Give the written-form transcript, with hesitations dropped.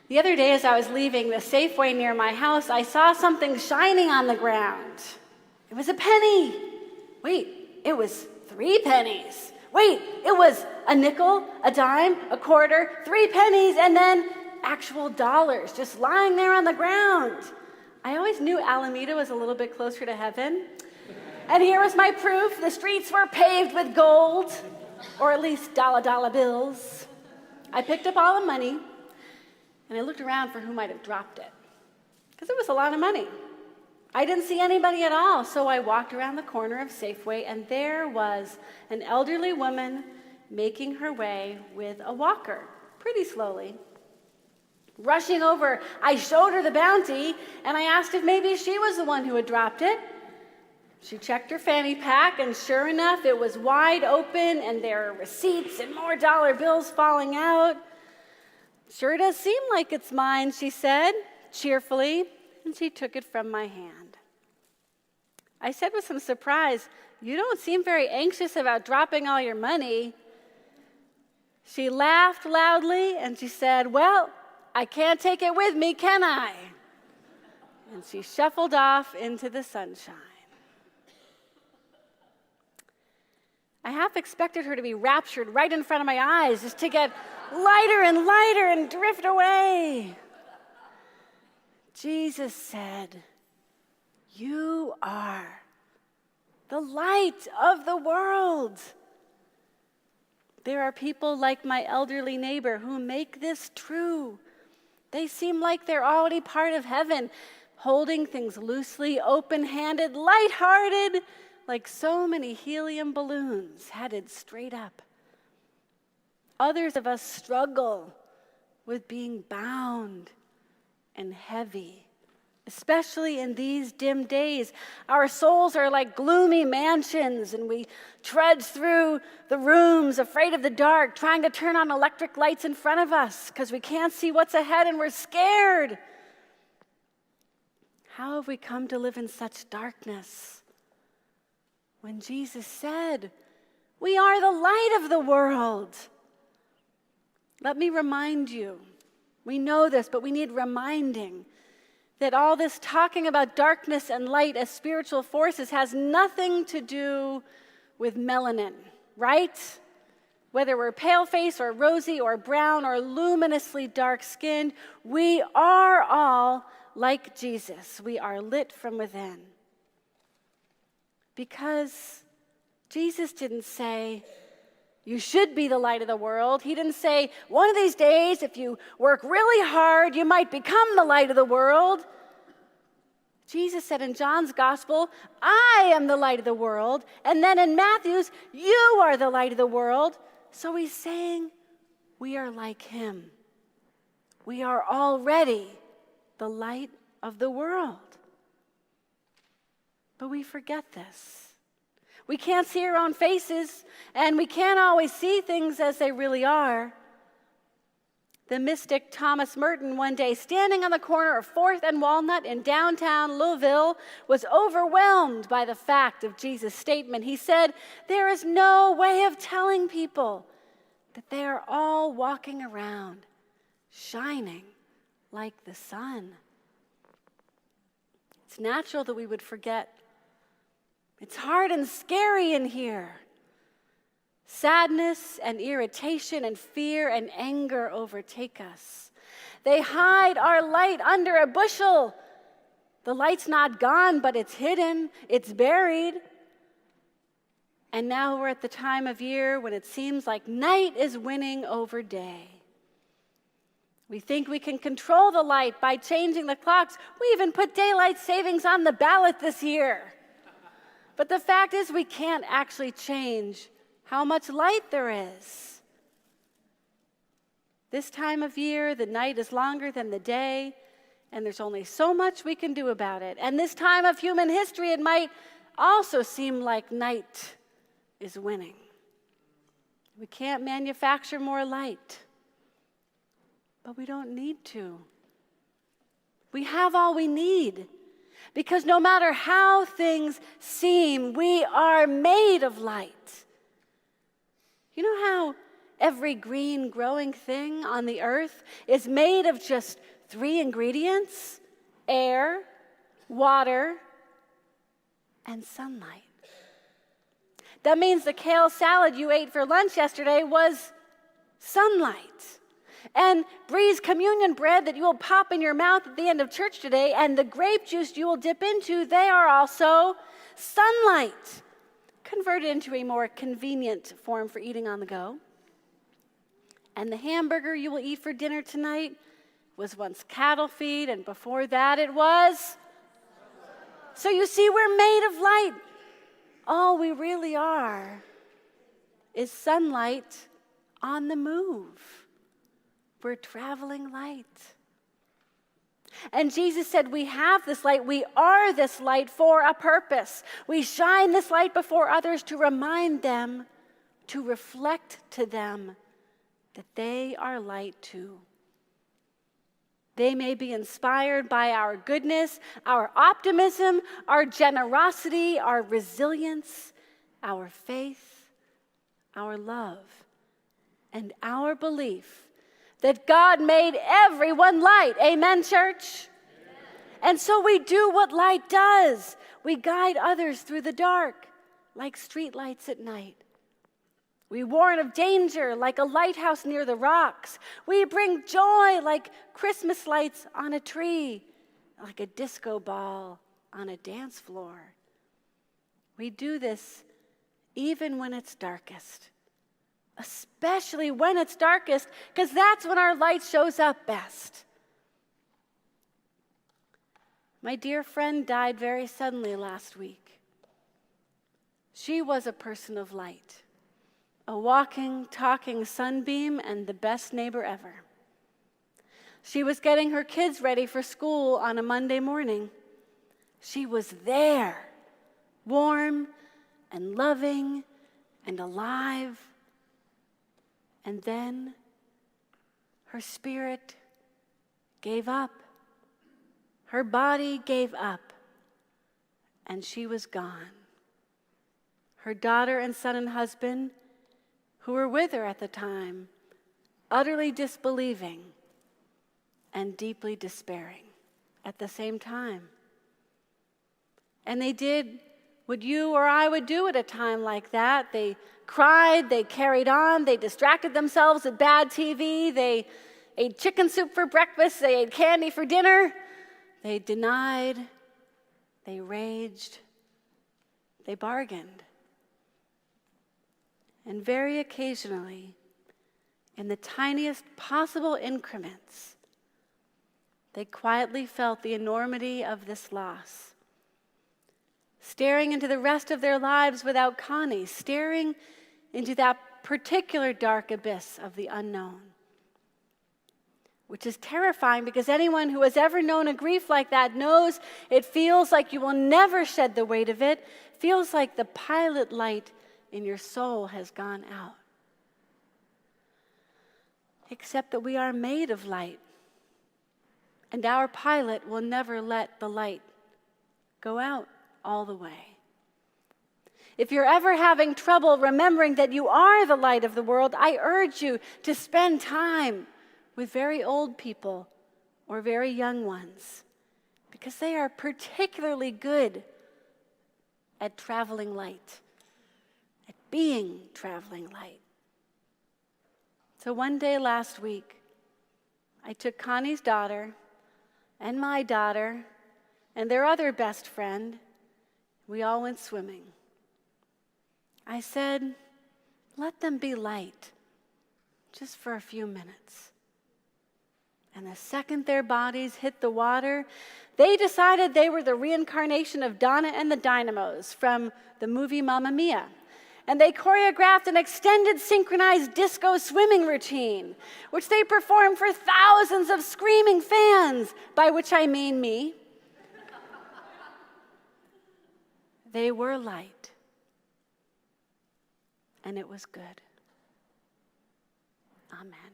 The other day, as I was leaving the Safeway near my house, I saw something shining on the ground. It was a penny. Wait, it was 3 pennies. Wait, it was a nickel, a dime, a quarter, 3 pennies, and then actual dollars just lying there on the ground. I always knew Alameda was a little bit closer to heaven. And here was my proof. The streets were paved with gold, or at least dollar bills. I picked up all the money, and I looked around for who might have dropped it, because it was a lot of money. I didn't see anybody at all, so I walked around the corner of Safeway, and there was an elderly woman making her way with a walker, pretty slowly. Rushing over, I showed her the bounty, and I asked if maybe she was the one who had dropped it. She checked her fanny pack, and sure enough, it was wide open, and there were receipts and more dollar bills falling out. "Sure does seem like it's mine," she said, cheerfully, and she took it from my hand. I said with some surprise, "You don't seem very anxious about dropping all your money." She laughed loudly, and she said, "Well, I can't take it with me, can I?" And she shuffled off into the sunshine. I half expected her to be raptured right in front of my eyes, just to get lighter and lighter and drift away. Jesus said, "You are the light of the world." There are people like my elderly neighbor who make this true. They seem like they're already part of heaven, holding things loosely, open-handed, light-hearted, like so many helium balloons headed straight up. Others of us struggle with being bound and heavy, especially in these dim days. Our souls are like gloomy mansions, and we trudge through the rooms afraid of the dark, trying to turn on electric lights in front of us because we can't see what's ahead and we're scared. How have we come to live in such darkness when Jesus said, "We are the light of the world"? Let me remind you, we know this, but we need reminding, that all this talking about darkness and light as spiritual forces has nothing to do with melanin, right? Whether we're pale-faced or rosy or brown or luminously dark-skinned, we are all like Jesus. We are lit from within. Because Jesus didn't say, "You should be the light of the world." He didn't say, "One of these days, if you work really hard, you might become the light of the world." Jesus said in John's gospel, "I am the light of the world." And then in Matthew's, "You are the light of the world." So he's saying, we are like him. We are already the light of the world. But we forget this. We can't see our own faces, and we can't always see things as they really are. The mystic Thomas Merton, one day standing on the corner of 4th and Walnut in downtown Louisville, was overwhelmed by the fact of Jesus' statement. He said, "There is no way of telling people that they are all walking around shining like the sun." It's natural that we would forget. It's hard and scary in here. Sadness and irritation and fear and anger overtake us. They hide our light under a bushel. The light's not gone, but it's hidden, it's buried. And now we're at the time of year when it seems like night is winning over day. We think we can control the light by changing the clocks. We even put daylight savings on the ballot this year. But the fact is, we can't actually change how much light there is. This time of year, the night is longer than the day, and there's only so much we can do about it. And this time of human history, it might also seem like night is winning. We can't manufacture more light, but we don't need to. We have all we need. Because no matter how things seem, we are made of light. You know how every green growing thing on the earth is made of just 3 ingredients: air, water, and sunlight. That means the kale salad you ate for lunch yesterday was sunlight. And Bree's communion bread that you will pop in your mouth at the end of church today, and the grape juice you will dip into, they are also sunlight, converted into a more convenient form for eating on the go. And the hamburger you will eat for dinner tonight was once cattle feed, and before that it was. So you see, we're made of light. All we really are is sunlight on the move. We're traveling light. And Jesus said we have this light, we are this light for a purpose. We shine this light before others to remind them, to reflect to them that they are light too. They may be inspired by our goodness, our optimism, our generosity, our resilience, our faith, our love, and our belief that God made everyone light. Amen, church? Amen. And so we do what light does. We guide others through the dark, like street lights at night. We warn of danger like a lighthouse near the rocks. We bring joy like Christmas lights on a tree, like a disco ball on a dance floor. We do this even when it's darkest, especially when it's darkest, because that's when our light shows up best. My dear friend died very suddenly last week. She was a person of light, a walking, talking sunbeam, and the best neighbor ever. She was getting her kids ready for school on a Monday morning. She was there, warm and loving and alive. And then her spirit gave up. Her body gave up, and she was gone. Her daughter and son and husband, who were with her at the time, utterly disbelieving and deeply despairing at the same time. And they did what you or I would do at a time like that. They cried, they carried on, they distracted themselves with bad TV, they ate chicken soup for breakfast, they ate candy for dinner, they denied, they raged, they bargained. And very occasionally, in the tiniest possible increments, they quietly felt the enormity of this loss, staring into the rest of their lives without Connie, staring into that particular dark abyss of the unknown, which is terrifying because anyone who has ever known a grief like that knows it feels like you will never shed the weight of it, feels like the pilot light in your soul has gone out. Except that we are made of light, and our pilot will never let the light go out all the way. If you're ever having trouble remembering that you are the light of the world, I urge you to spend time with very old people or very young ones, because they are particularly good at traveling light, at being traveling light. So one day last week, I took Connie's daughter and my daughter and their other best friend. We all went swimming. I said, let them be light, just for a few minutes. And the second their bodies hit the water, they decided they were the reincarnation of Donna and the Dynamos from the movie Mamma Mia. And they choreographed an extended synchronized disco swimming routine, which they performed for thousands of screaming fans, by which I mean me. They were light, and it was good. Amen.